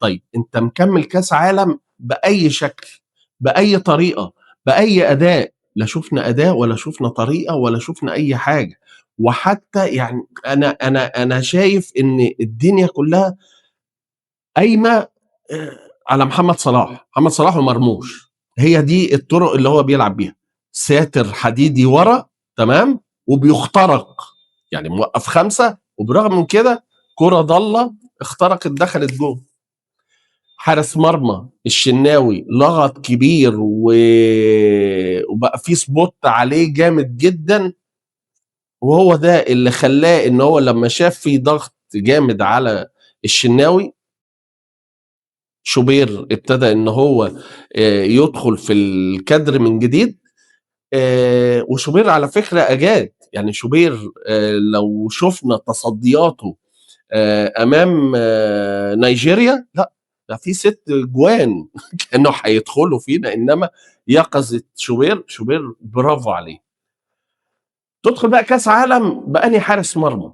طيب أنت مكمّل كاس عالم بأي شكل، بأي طريقة، بأي أداء، لا شُفنا أداء ولا شُفنا طريقة ولا شُفنا أي حاجة. وحتى يعني أنا شايف إن الدنيا كلّها قايمة على محمد صلاح، محمد صلاح ومرموش، هي دي الطُرق اللي هو بيلعب بيها، ساتر حديدي ورا تمام، وبيخترق، يعني موقّف 5 وبرغم من كده كرة ضالة اخترقت دخلت جون. حارس مرمى الشناوي لغط كبير وبقى في spot عليه جامد جدًا، وهو ده اللي خلّاه إن هو لمّا شاف في ضغط جامد على الشناوي، شوبير ابتدى إن هو يدخل في الكادر من جديد. وشوبير على فكرة أجاد، يعني شوبير لو شُفنا تصدياته أمام نيجيريا، لأ ده في 6 جوان كانوا هيدخلوا فينا، إنما يقظة شوبير، شوبير برافو عليه. تدخل بقى كاس عالم بأنهي حارس مرمى.